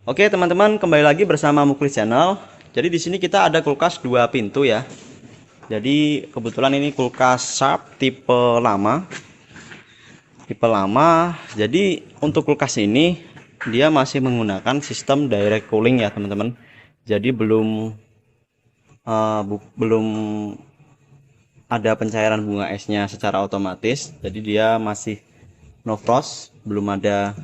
Oke teman-teman, kembali lagi bersama Muklis Channel. Jadi di sini kita ada kulkas 2 pintu ya. Jadi kebetulan ini kulkas Sharp tipe lama. Jadi untuk kulkas ini dia masih menggunakan sistem direct cooling ya teman-teman. Jadi belum ada pencairan bunga esnya secara otomatis. Jadi dia masih no frost, belum ada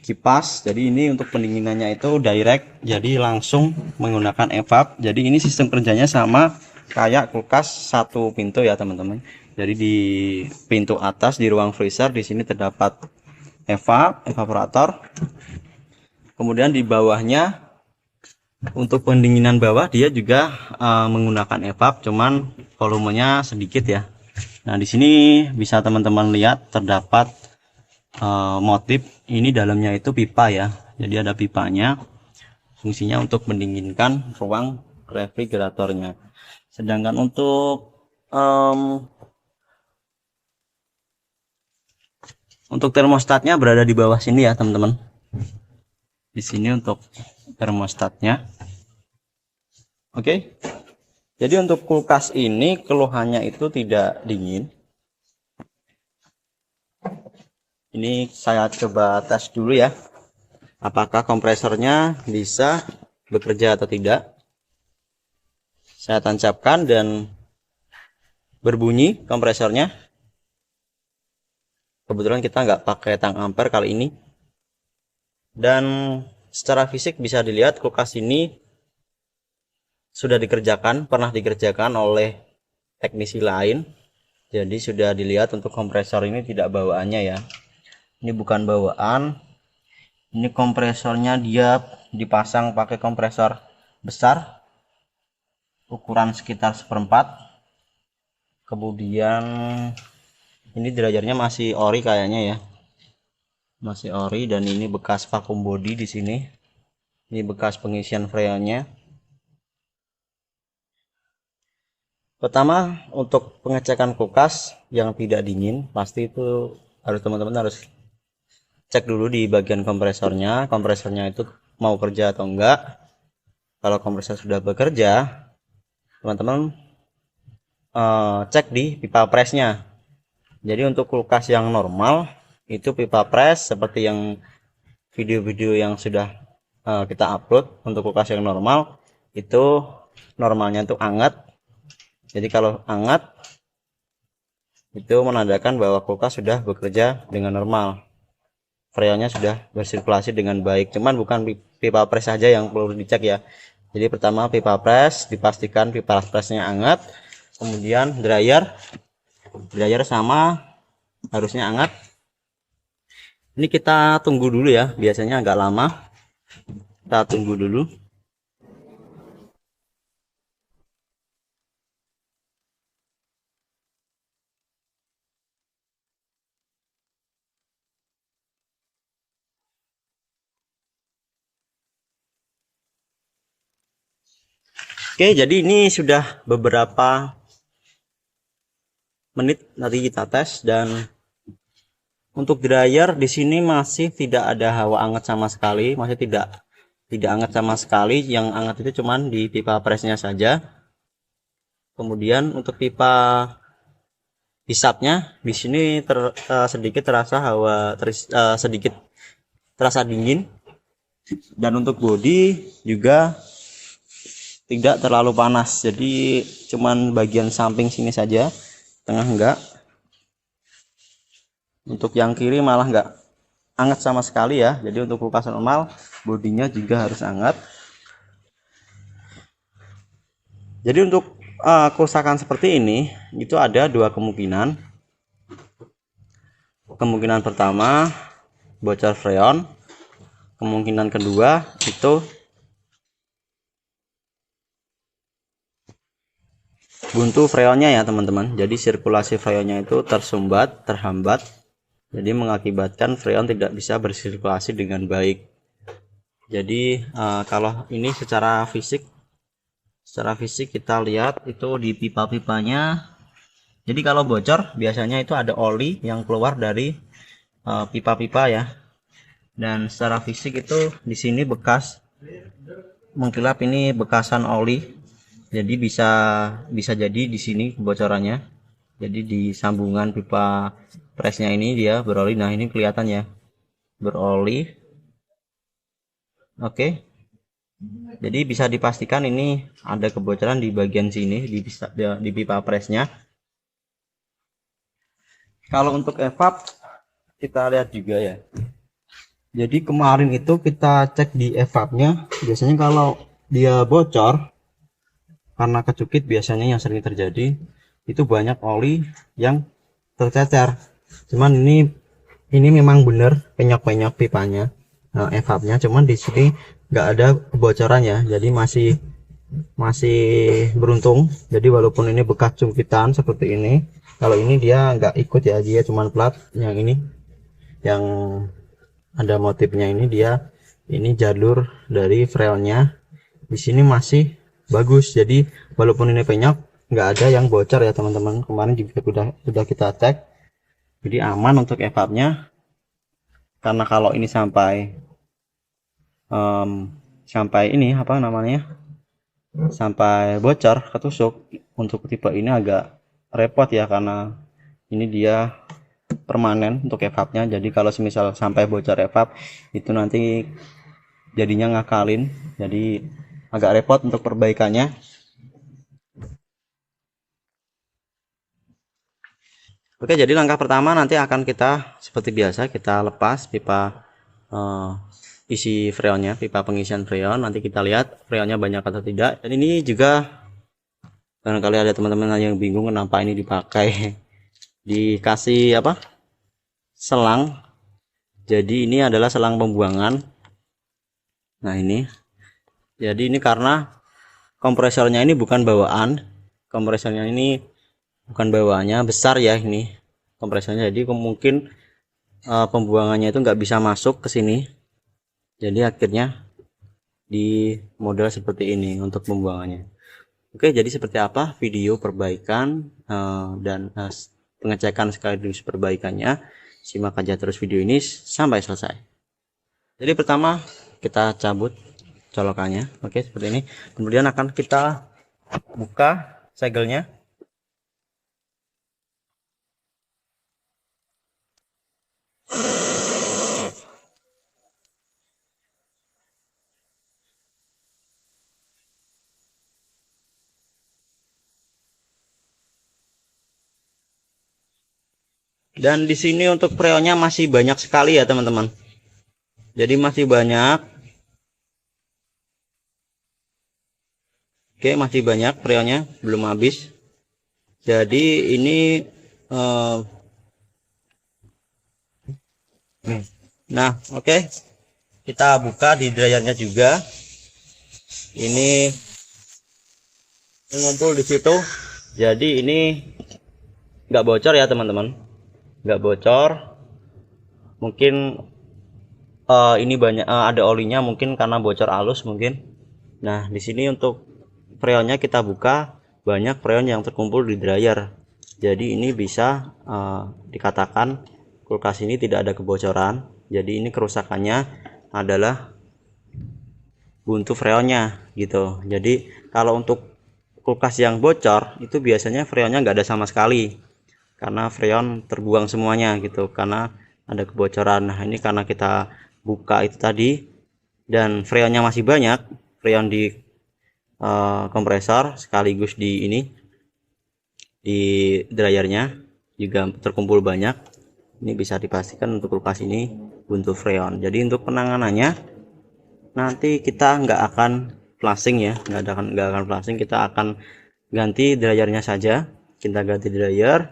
kipas. Jadi ini untuk pendinginannya itu direct, jadi langsung menggunakan evap. Jadi ini sistem kerjanya sama kayak kulkas 1 pintu ya teman-teman. Jadi di pintu atas di ruang freezer di sini terdapat evaporator. Kemudian di bawahnya untuk pendinginan bawah dia juga menggunakan evap, cuman volumenya sedikit ya. Nah di sini bisa teman-teman lihat terdapat motif ini, dalamnya itu pipa ya. Jadi ada pipanya, fungsinya untuk mendinginkan ruang refrigeratornya. Sedangkan untuk termostatnya berada di bawah sini ya teman-teman. Di sini untuk termostatnya. Oke. Jadi untuk kulkas ini keluhannya itu tidak dingin. Ini saya coba tes dulu ya, apakah kompresornya bisa bekerja atau tidak. Saya tancapkan dan berbunyi kompresornya. Kebetulan kita nggak pakai tang ampere kali ini. Dan secara fisik bisa dilihat kulkas ini sudah pernah dikerjakan oleh teknisi lain. Jadi sudah dilihat untuk kompresor ini tidak bawaannya ya. Ini bukan bawaan, ini kompresornya dia dipasang pakai kompresor besar ukuran sekitar 1/4. Kemudian ini derajarnya masih ori kayaknya ya, masih ori. Dan ini bekas vacuum body di sini, ini bekas pengisian freonnya. Pertama, untuk pengecekan kulkas yang tidak dingin pasti itu teman-teman harus cek dulu di bagian kompresornya itu mau kerja atau enggak. Kalau kompresor sudah bekerja, teman-teman cek di pipa presnya. Jadi untuk kulkas yang normal itu pipa pres seperti yang video-video yang sudah kita upload. Untuk kulkas yang normal itu normalnya itu hangat. Jadi kalau hangat itu menandakan bahwa kulkas sudah bekerja dengan normal, freonnya sudah bersirkulasi dengan baik. Cuman bukan pipa pres saja yang perlu dicek ya. Jadi pertama pipa pres, dipastikan pipa presnya hangat. Kemudian dryer sama harusnya hangat. Ini kita tunggu dulu ya, biasanya agak lama, kita tunggu dulu. Oke, jadi ini sudah beberapa menit nanti kita tes. Dan untuk dryer di sini masih tidak ada hawa hangat sama sekali, masih tidak hangat sama sekali. Yang hangat itu cuman di pipa presnya saja. Kemudian untuk pipa hisapnya di sini sedikit terasa sedikit terasa dingin. Dan untuk bodi juga tidak terlalu panas, jadi cuman bagian samping sini saja, tengah enggak. Untuk yang kiri malah enggak hangat sama sekali ya. Jadi untuk kulkas normal bodinya juga harus hangat. Jadi untuk kerusakan seperti ini itu ada 2 kemungkinan. Kemungkinan pertama bocor freon, kemungkinan kedua itu buntu freonnya ya teman-teman. Jadi sirkulasi freonnya itu terhambat, jadi mengakibatkan freon tidak bisa bersirkulasi dengan baik. Jadi kalau ini secara fisik kita lihat itu di pipa-pipanya. Jadi kalau bocor biasanya itu ada oli yang keluar dari pipa-pipa ya. Dan secara fisik itu di sini bekas mengkilap, ini bekasan oli. Jadi bisa jadi di sini kebocorannya. Jadi di sambungan pipa presnya ini dia beroli. Nah, ini kelihatan ya, beroli. Oke. Jadi bisa dipastikan ini ada kebocoran di bagian sini di pipa presnya. Kalau untuk evap kita lihat juga ya. Jadi kemarin itu kita cek di evapnya, biasanya kalau dia bocor karena kecukit, biasanya yang sering terjadi itu banyak oli yang tercecer. Cuman ini memang benar penyok-penyok pipanya, evapnya, cuman di sini nggak ada kebocorannya. Jadi masih beruntung. Jadi walaupun ini bekas cungkitan seperti ini, kalau ini dia nggak ikut ya, dia cuman plat. Yang ini yang ada motifnya ini jalur dari freonnya di sini masih bagus. Jadi walaupun ini penyok, nggak ada yang bocor ya teman-teman. Kemarin juga sudah kita cek, jadi aman untuk evapnya. Karena kalau ini sampai ini apa namanya, sampai bocor ketusuk, untuk tipe ini agak repot ya, karena ini dia permanen untuk evapnya. Jadi kalau semisal sampai bocor evap itu nanti jadinya ngakalin, jadi agak repot untuk perbaikannya. Oke, jadi langkah pertama nanti akan kita seperti biasa, kita lepas pipa isi freonnya, pipa pengisian freon. Nanti kita lihat freonnya banyak atau tidak. Dan ini juga barangkali ada teman-teman yang bingung kenapa ini dipakai dikasih apa, selang. Jadi ini adalah selang pembuangan. Nah ini, jadi ini karena kompresornya ini bukan bawaan, kompresornya ini bukan bawaannya besar ya, ini kompresornya. Jadi mungkin pembuangannya itu nggak bisa masuk ke sini. Jadi akhirnya di model seperti ini untuk pembuangannya. Oke, jadi seperti apa video perbaikan dan pengecekan sekaligus perbaikannya. Simak aja terus video ini sampai selesai. Jadi pertama kita cabut colokannya, oke, seperti ini. Kemudian akan kita buka segelnya. Dan di sini untuk freonnya masih banyak sekali ya teman-teman. Jadi masih banyak. Oke, masih banyak freonnya, belum habis. Jadi ini nah, oke. Kita buka di dryernya juga. Ini ngumpul di situ. Jadi ini nggak bocor ya teman-teman, nggak bocor. Mungkin ini banyak ada olinya, mungkin karena bocor halus mungkin. Nah di sini untuk freonnya kita buka, banyak freon yang terkumpul di dryer. Jadi ini bisa dikatakan kulkas ini tidak ada kebocoran. Jadi ini kerusakannya adalah buntu freonnya gitu. Jadi kalau untuk kulkas yang bocor itu biasanya freonnya nggak ada sama sekali, karena freon terbuang semuanya gitu, karena ada kebocoran. Nah ini karena kita buka itu tadi dan freonnya masih banyak, freon di kompresor sekaligus di ini di dryernya juga terkumpul banyak. Ini bisa dipastikan untuk kulkas ini buntu freon. Jadi untuk penanganannya nanti kita nggak akan flushing ya, nggak akan flushing, kita akan ganti dryernya saja. Kita ganti dryer,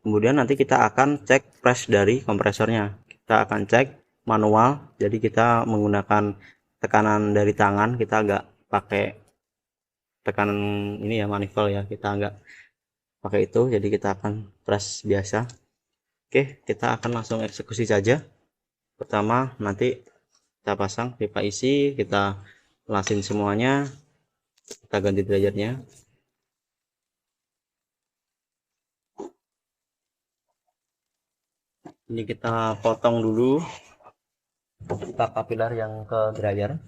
kemudian nanti kita akan cek press dari kompresornya. Kita akan cek manual, jadi kita menggunakan tekanan dari tangan, kita nggak pakai tekanan ini ya, manifold ya, kita nggak pakai itu. Jadi kita akan press biasa. Oke, kita akan langsung eksekusi saja. Pertama nanti kita pasang pipa isi, kita lasin semuanya, kita ganti dryernya. Ini kita potong dulu pipa kapiler yang ke dryer.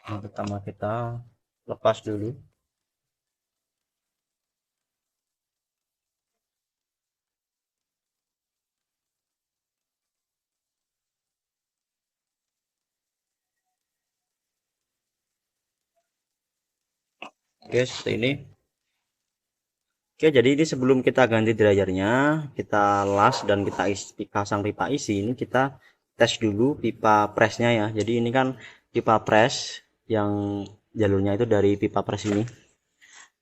Yang pertama kita lepas dulu. Oke, seperti ini. Oke, jadi ini sebelum kita ganti dryernya, kita las dan kita pasang pipa isi, ini kita tes dulu pipa presnya ya. Jadi ini kan pipa pres yang jalurnya itu dari pipa pres ini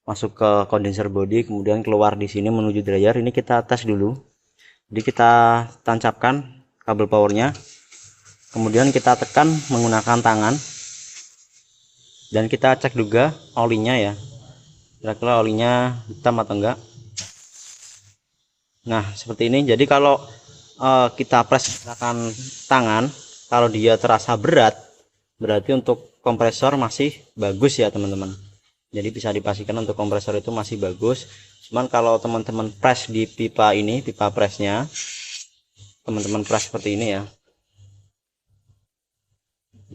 masuk ke condenser body, kemudian keluar di sini menuju dryer. Ini kita tes dulu. Jadi kita tancapkan kabel powernya, kemudian kita tekan menggunakan tangan, dan kita cek juga olinya ya, kira-kira olinya hitam atau enggak. Nah, seperti ini. Jadi kalau kita press menggunakan tangan, kalau dia terasa berat, berarti untuk kompresor masih bagus ya teman-teman. Jadi bisa dipastikan untuk kompresor itu masih bagus. Cuman kalau teman-teman press di pipa ini, pipa pressnya, teman-teman press seperti ini ya,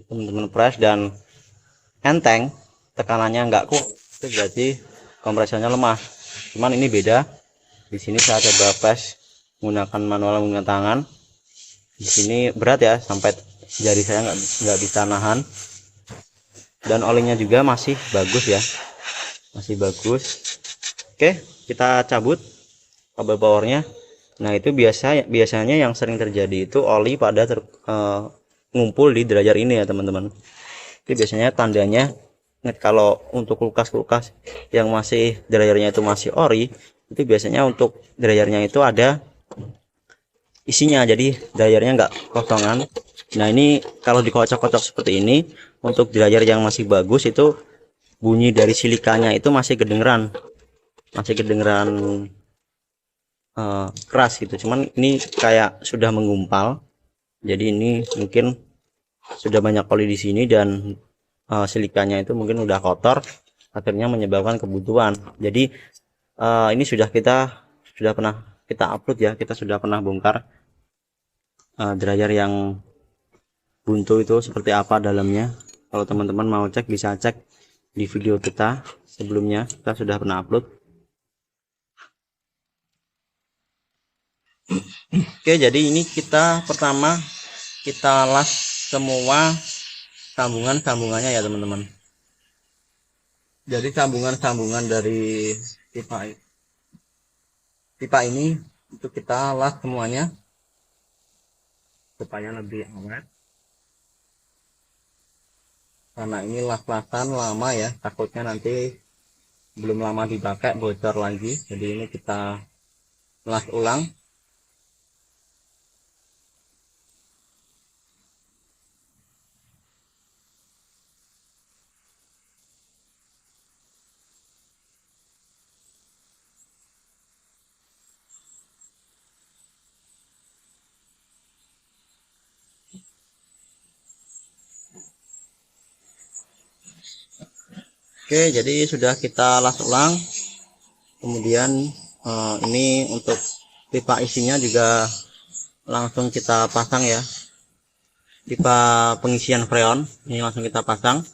teman-teman press dan enteng, tekanannya enggak kuat, itu berarti kompresornya lemah. Cuman ini beda. Di sini saya coba press menggunakan manual, menggunakan tangan. Di sini berat ya, sampai jari saya nggak bisa nahan. Dan olinya juga masih bagus ya, masih bagus. Oke, kita cabut kabel powernya. Nah, itu biasanya yang sering terjadi itu oli pada ngumpul di dryer ini ya teman-teman. Itu biasanya tandanya. Kalau untuk kulkas-kulkas yang masih dryernya itu masih ori, itu biasanya untuk dryernya itu ada isinya, jadi dryernya nggak kosongan. Nah, ini kalau dikocok-kocok seperti ini, untuk dryer yang masih bagus itu bunyi dari silikanya itu masih kedengeran keras gitu. Cuman ini kayak sudah menggumpal, jadi ini mungkin sudah banyak oli di sini dan silikanya itu mungkin udah kotor, akhirnya menyebabkan kebutuhan. Jadi ini sudah pernah kita upload ya, kita sudah pernah bongkar dryer yang buntu itu seperti apa dalamnya. Kalau teman-teman mau cek, bisa cek di video kita sebelumnya, kita sudah pernah upload. Oke, jadi ini kita pertama kita las semua sambungannya ya teman-teman. Jadi sambungan dari pipa ini itu kita las semuanya supaya lebih awet, karena ini las-lasan lama ya, takutnya nanti belum lama dipakai bocor lagi. Jadi ini kita las ulang. Oke, jadi sudah kita las ulang. Kemudian ini untuk pipa isinya juga langsung kita pasang ya. Pipa pengisian freon ini langsung kita pasang.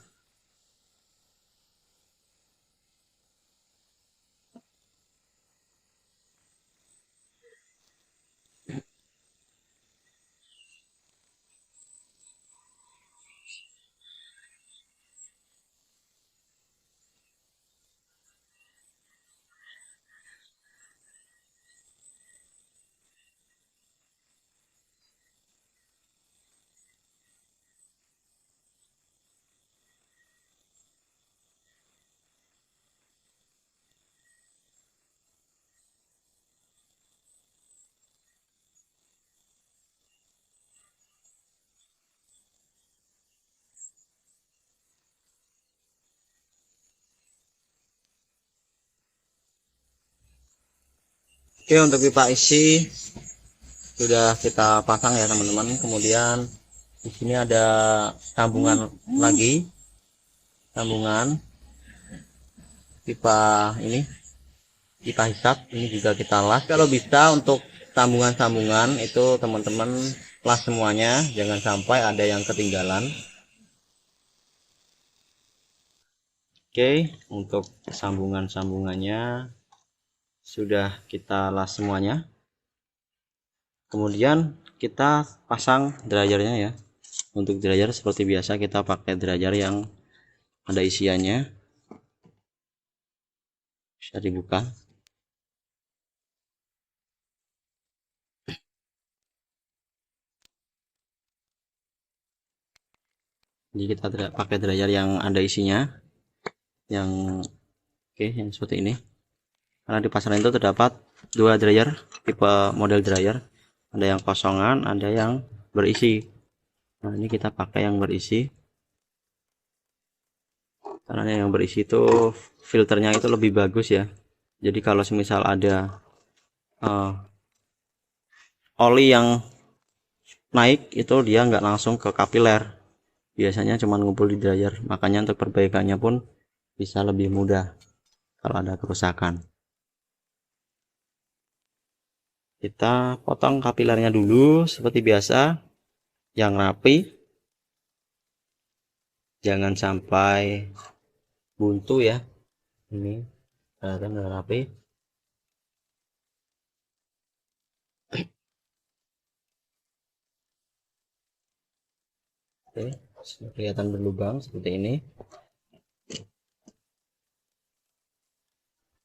Oke, untuk pipa isi sudah kita pasang ya teman-teman. Kemudian di sini ada sambungan lagi, sambungan pipa ini, pipa hisap ini juga kita las. Kalau bisa untuk sambungan-sambungan itu teman-teman las semuanya, jangan sampai ada yang ketinggalan. Oke, untuk sambungan-sambungannya sudah kita las semuanya. Kemudian kita pasang dryernya ya. Untuk dryer seperti biasa kita pakai dryer yang ada isiannya, bisa dibuka. Jadi kita pakai dryer yang ada isinya, yang yang seperti ini. Karena di pasaran itu terdapat dua dryer, tipe model dryer, ada yang kosongan, ada yang berisi. Nah ini kita pakai yang berisi, karena yang berisi itu filternya itu lebih bagus ya. Jadi kalau semisal ada oli yang naik itu dia nggak langsung ke kapiler, biasanya cuma ngumpul di dryer. Makanya untuk perbaikannya pun bisa lebih mudah kalau ada kerusakan. Kita potong kapilernya dulu seperti biasa, yang rapi, jangan sampai buntu ya. Ini kelihatan udah rapi. Oke, kelihatan berlubang seperti ini.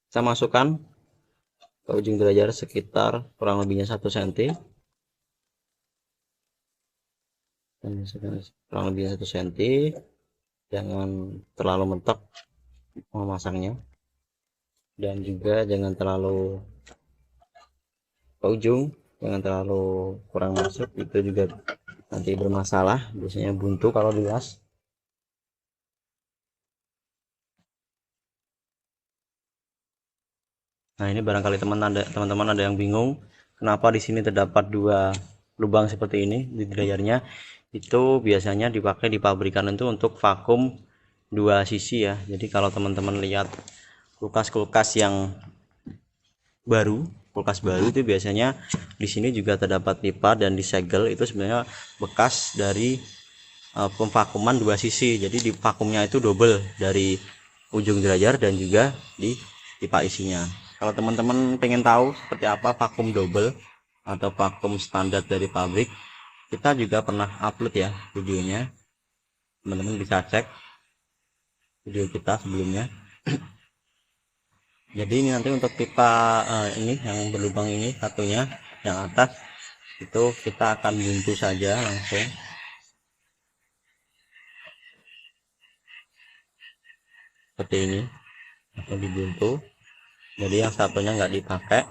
Kita masukkan ke ujung dryer sekitar kurang lebihnya 1 cm. Kurang lebihnya 1 cm. Jangan terlalu mentok memasangnya, dan juga jangan terlalu ke ujung, jangan terlalu kurang masuk, itu juga nanti bermasalah, biasanya buntu kalau dilas. Nah ini barangkali teman-teman ada yang bingung kenapa di sini terdapat dua lubang seperti ini di dryernya. Itu biasanya dipakai di pabrikan itu untuk vakum dua sisi ya. Jadi kalau teman-teman lihat kulkas-kulkas yang baru, kulkas baru itu biasanya di sini juga terdapat pipa, dan di segel itu sebenarnya bekas dari pemvakuman dua sisi. Jadi di vakumnya itu double dari ujung dryer dan juga di pipa isinya. Kalau teman-teman pengen tahu seperti apa vakum double atau vakum standar dari pabrik, kita juga pernah upload ya videonya, teman-teman bisa cek video kita sebelumnya. Jadi ini nanti untuk pipa ini yang berlubang ini satunya yang atas itu kita akan buntu saja langsung seperti ini, atau dibuntu. Jadi yang satunya nggak dipakai.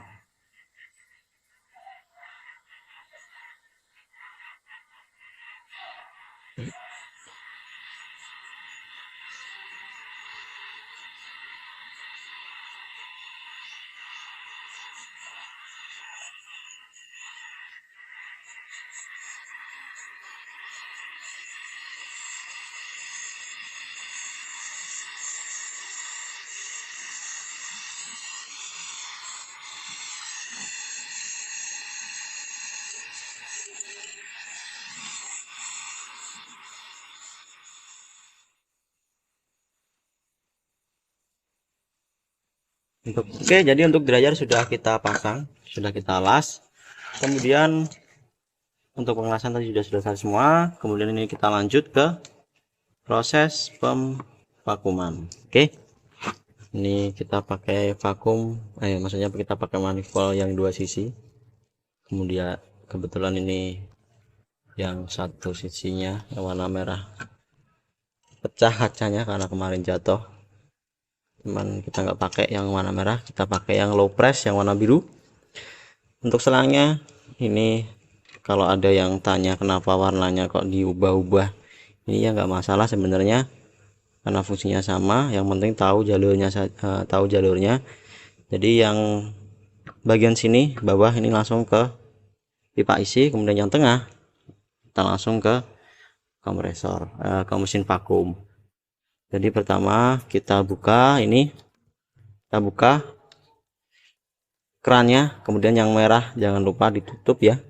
Oke, jadi untuk dryer sudah kita pasang, sudah kita las. Kemudian untuk pengelasan tadi sudah selesai semua. Kemudian ini kita lanjut ke proses pemvakuman. Oke, ini kita pakai vakum, maksudnya kita pakai manifold yang dua sisi. Kemudian kebetulan ini yang satu sisinya yang warna merah pecah kacanya karena kemarin jatuh. Cuman kita nggak pakai yang warna merah, kita pakai yang low press yang warna biru. Untuk selangnya ini, kalau ada yang tanya kenapa warnanya kok diubah-ubah, ini ya nggak masalah sebenarnya, karena fungsinya sama. Yang penting tahu jalurnya. Jadi yang bagian sini bawah ini langsung ke pipa isi, kemudian yang tengah kita langsung ke kompresor, ke mesin vakum. Jadi pertama kita buka ini Kita buka kerannya, kemudian yang merah jangan lupa ditutup ya,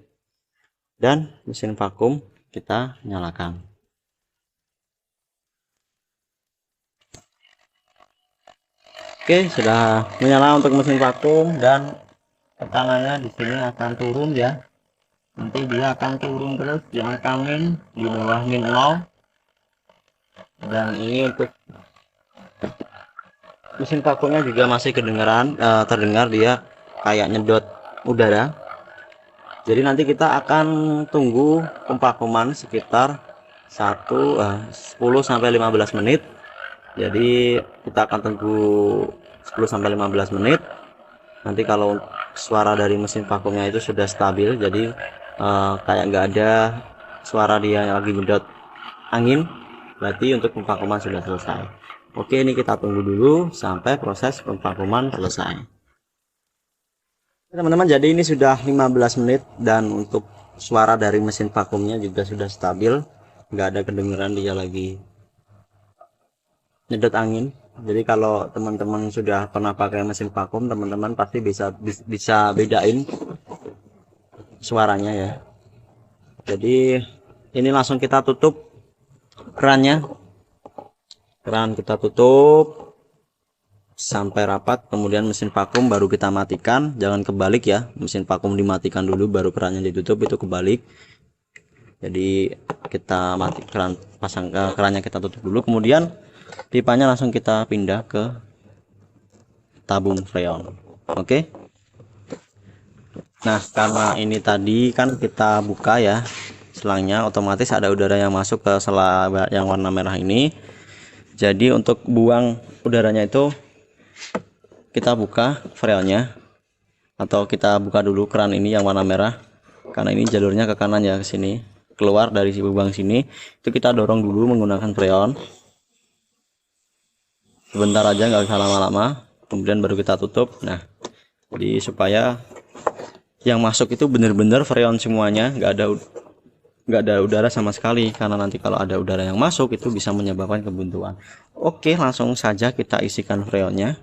dan mesin vakum kita nyalakan. Oke, sudah menyala untuk mesin vakum dan tekanannya di sini akan turun ya. Nanti dia akan turun terus di angka min, di bawah min 0. Dan ini untuk mesin vakumnya juga masih terdengar dia kayak nyedot udara. Jadi nanti kita akan tunggu pemvakuman sekitar 10 sampai 15 menit. Jadi kita akan tunggu 10 sampai 15 menit. Nanti kalau suara dari mesin vakumnya itu sudah stabil, jadi kayak nggak ada suara dia yang lagi nyedot angin, berarti untuk pemvakuman sudah selesai. Oke, ini kita tunggu dulu sampai proses pemvakuman selesai. Teman-teman, jadi ini sudah 15 menit dan untuk suara dari mesin vakumnya juga sudah stabil, nggak ada kedengaran dia lagi nyedot angin. Jadi kalau teman-teman sudah pernah pakai mesin vakum, teman-teman pasti bisa bedain suaranya ya. Jadi ini langsung kita tutup kerannya. Keran kita tutup sampai rapat, kemudian mesin vakum baru kita matikan. Jangan kebalik ya, mesin vakum dimatikan dulu baru kerannya ditutup, itu kebalik. Jadi kita mati kerannya kita tutup dulu, kemudian pipanya langsung kita pindah ke tabung freon. Oke. Nah, karena ini tadi kan kita buka ya selangnya, otomatis ada udara yang masuk ke sela yang warna merah ini. Jadi untuk buang udaranya itu kita buka freonnya, atau kita buka dulu keran ini yang warna merah, karena ini jalurnya ke kanan ya, ke sini keluar dari si lubang sini. Itu kita dorong dulu menggunakan freon sebentar aja, nggak usah lama-lama, kemudian baru kita tutup. Nah, jadi supaya yang masuk itu benar-benar freon semuanya, nggak ada udara sama sekali, karena nanti kalau ada udara yang masuk itu bisa menyebabkan kebuntuan. Oke, langsung saja kita isikan freonnya.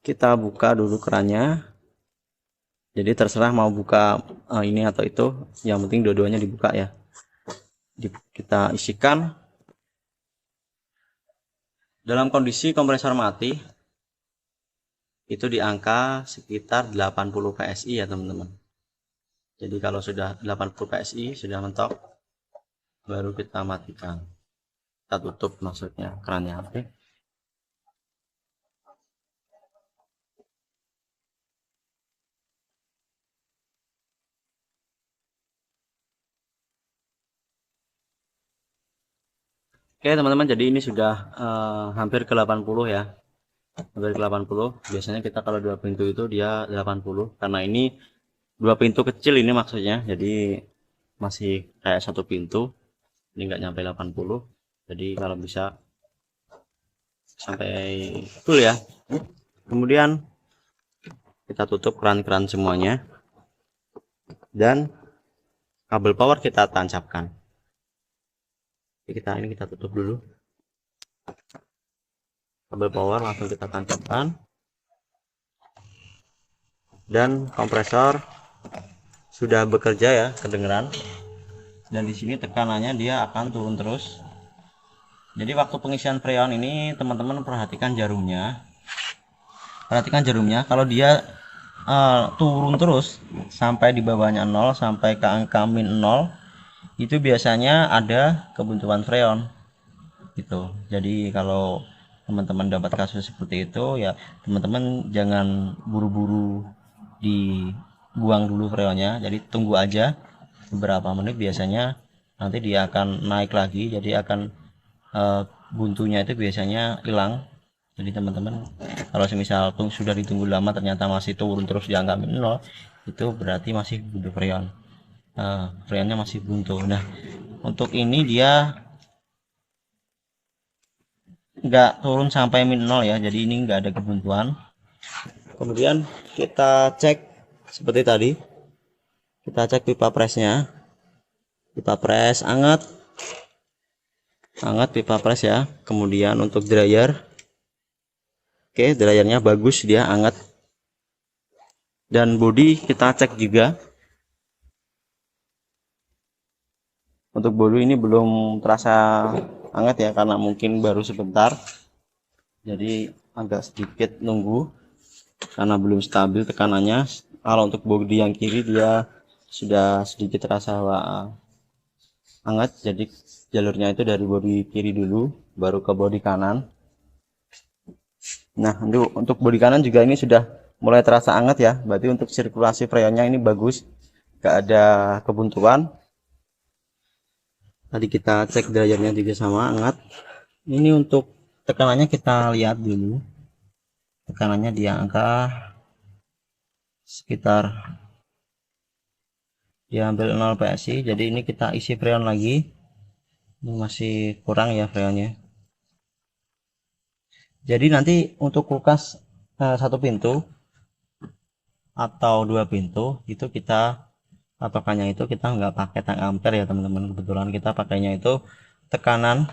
Kita buka dulu kerannya. Jadi terserah mau buka ini atau itu, yang penting dua-duanya dibuka ya. Kita isikan. Dalam kondisi kompresor mati itu di angka sekitar 80 PSI ya teman-teman. Jadi kalau sudah 80 PSI sudah mentok, baru kita matikan, kita tutup maksudnya kerannya. Oke. Oke teman-teman, jadi ini sudah hampir ke 80 ya, hampir ke 80. Biasanya kita kalau dua pintu itu dia 80, karena ini dua pintu kecil ini maksudnya, jadi masih kayak satu pintu, ini nggak nyampe 80. Jadi kalau bisa sampai full ya. Kemudian kita tutup keran-keran semuanya dan kabel power kita tancapkan. Ini kita tutup dulu, kabel power langsung kita tancapkan, dan kompresor sudah bekerja ya, kedengeran. Dan di sini tekanannya dia akan turun terus. Jadi waktu pengisian freon ini teman-teman perhatikan jarumnya. Kalau dia turun terus sampai di bawahnya 0 sampai ke angka min 0, itu biasanya ada kebuntuan freon gitu. Jadi kalau teman-teman dapat kasus seperti itu ya, teman-teman jangan buru-buru dibuang dulu freonnya. Jadi tunggu aja beberapa menit, biasanya nanti dia akan naik lagi, jadi akan buntunya itu biasanya hilang. Jadi teman-teman kalau semisal sudah ditunggu lama ternyata masih turun terus di angka min 0, itu berarti masih buntu freon, freonnya masih buntu. Nah, untuk ini dia nggak turun sampai min 0 ya, jadi ini nggak ada kebuntuan. Kemudian kita cek seperti tadi, kita cek pipa presnya, pipa pres hangat pipa pres ya. Kemudian untuk dryer Oke, dryernya bagus, dia hangat. Dan body kita cek juga. Untuk body ini belum terasa hangat ya, karena mungkin baru sebentar, jadi agak sedikit nunggu karena belum stabil tekanannya. Kalau untuk body yang kiri dia sudah sedikit terasa hangat, jadi jalurnya itu dari body kiri dulu baru ke body kanan. Nah, untuk bodi kanan juga ini sudah mulai terasa hangat ya. Berarti untuk sirkulasi freonnya ini bagus, gak ada kebuntuan. Tadi kita cek dryernya juga sama hangat. Ini untuk tekanannya kita lihat dulu. Tekanannya di angka sekitar, diambil 0 PSI. Jadi ini kita isi freon lagi. Ini masih kurang ya freonnya. Jadi nanti untuk kulkas satu pintu atau 2 pintu itu kita patokannya itu kita nggak pakai tang ampere ya teman-teman. Kebetulan kita pakainya itu tekanan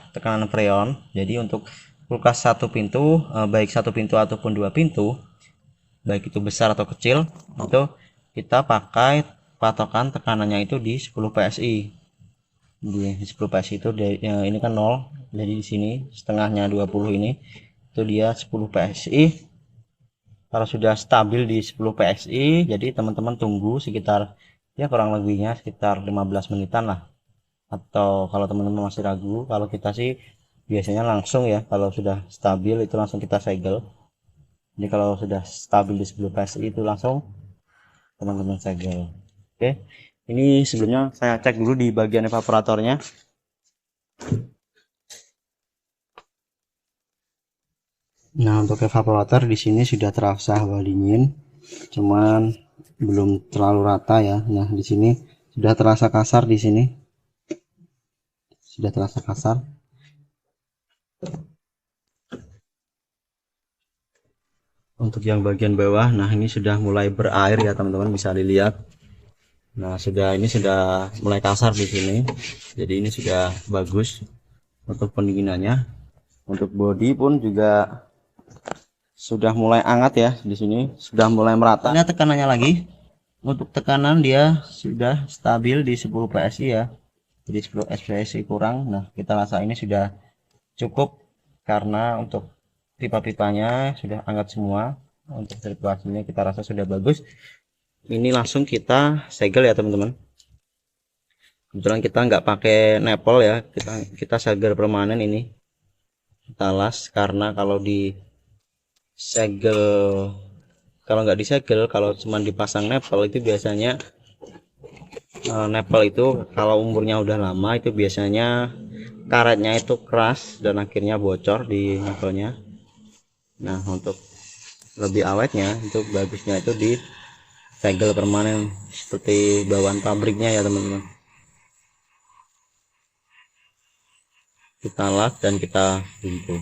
freon. Jadi untuk kulkas satu pintu, baik satu pintu ataupun 2 pintu, baik itu besar atau kecil, itu kita pakai patokan tekanannya itu di 10 PSI. Di 10 PSI itu ini kan 0, jadi di sini setengahnya 20 ini itu dia 10 PSI. Kalau sudah stabil di 10 PSI, jadi teman-teman tunggu sekitar ya kurang lebihnya sekitar 15 menitan lah. Atau kalau teman-teman masih ragu, kalau kita sih biasanya langsung ya, kalau sudah stabil itu langsung kita segel. Jadi kalau sudah stabil di 10 PSI itu langsung teman-teman segel. Oke, ini sebelumnya saya cek dulu di bagian evaporatornya. Nah, untuk evaporator di sini sudah terasa hawa dingin, cuman belum terlalu rata ya. Nah, di sini sudah terasa kasar, di sini sudah terasa kasar. Untuk yang bagian bawah, nah ini sudah mulai berair ya teman-teman, bisa dilihat. Nah, ini sudah mulai kasar di sini. Jadi ini sudah bagus untuk pendinginannya. Untuk bodi pun juga sudah mulai hangat ya, di sini sudah mulai merata. Lihat tekanannya lagi. Untuk tekanan dia sudah stabil di 10 PSI ya. Jadi 10 PSI kurang. Nah, kita rasa ini sudah cukup karena untuk pipa-pipanya sudah hangat semua. Untuk sirkulasinya kita rasa sudah bagus. Ini langsung kita segel ya teman-teman. Kebetulan kita nggak pakai nepel ya, kita segel permanen ini. Kita las karena kalau nggak disegel, kalau cuma dipasang nepel itu biasanya nepel itu kalau umurnya udah lama itu biasanya karetnya itu keras dan akhirnya bocor di nepelnya. Nah, untuk lebih awetnya itu bagusnya itu di segel permanen seperti bawaan pabriknya ya teman-teman. Kita las dan kita buntu.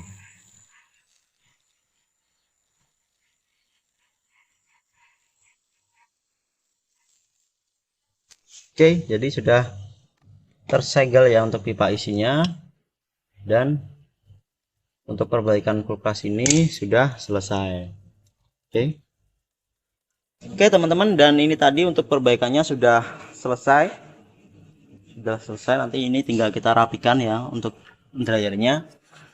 Oke, jadi sudah tersegel ya untuk pipa isinya, dan untuk perbaikan kulkas ini sudah selesai. Oke teman-teman, dan ini tadi untuk perbaikannya sudah selesai. Nanti ini tinggal kita rapikan ya untuk dryernya,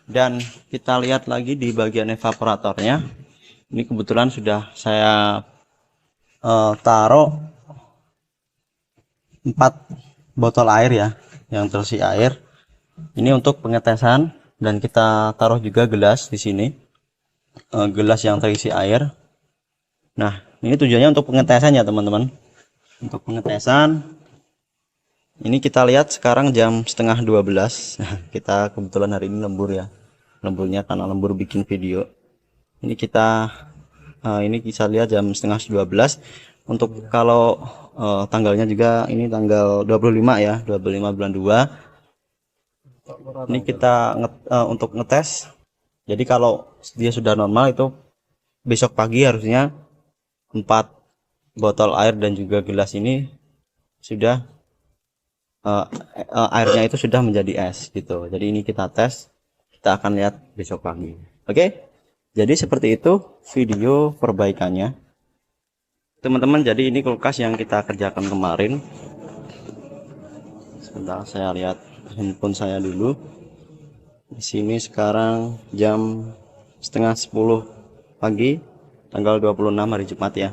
dan kita lihat lagi di bagian evaporatornya. Ini kebetulan sudah saya taruh 4 botol air ya yang terisi air. Ini untuk pengetesan, dan kita taruh juga gelas di sini, gelas yang terisi air. Nah, ini tujuannya untuk pengetesan ya teman-teman. Untuk pengetesan ini kita lihat sekarang jam setengah 12. Kita kebetulan hari ini lembur ya, lemburnya karena lembur bikin video. Ini kita ini bisa lihat jam setengah 12. Untuk kalau tanggalnya juga ini tanggal 25 ya, 25 bulan 2. Ini kita untuk ngetes. Jadi kalau dia sudah normal itu besok pagi harusnya 4 botol air dan juga gelas ini sudah airnya itu sudah menjadi es gitu. Jadi ini kita tes, kita akan lihat besok pagi. Oke, Jadi seperti itu video perbaikannya teman-teman. Jadi ini kulkas yang kita kerjakan kemarin. Sebentar saya lihat handphone saya dulu. Di sini sekarang jam setengah 10 pagi tanggal 26 hari Jumat ya.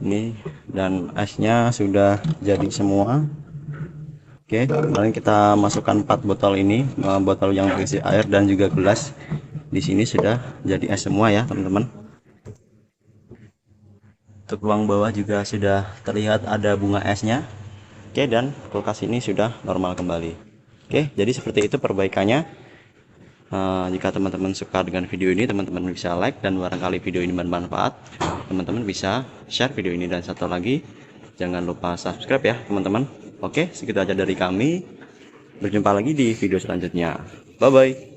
Ini dan esnya sudah jadi semua. Oke, kemarin kita masukkan 4 botol ini, botol yang berisi air dan juga gelas. Di sini sudah jadi es semua ya teman-teman. Untuk ruang bawah juga sudah terlihat ada bunga esnya. Oke, dan kulkas ini sudah normal kembali. Oke, jadi seperti itu perbaikannya. Jika teman-teman suka dengan video ini, teman-teman bisa like, dan barangkali video ini bermanfaat, teman-teman bisa share video ini. Dan satu lagi, jangan lupa subscribe ya teman-teman. Oke, segitu aja dari kami. Berjumpa lagi di video selanjutnya. Bye bye.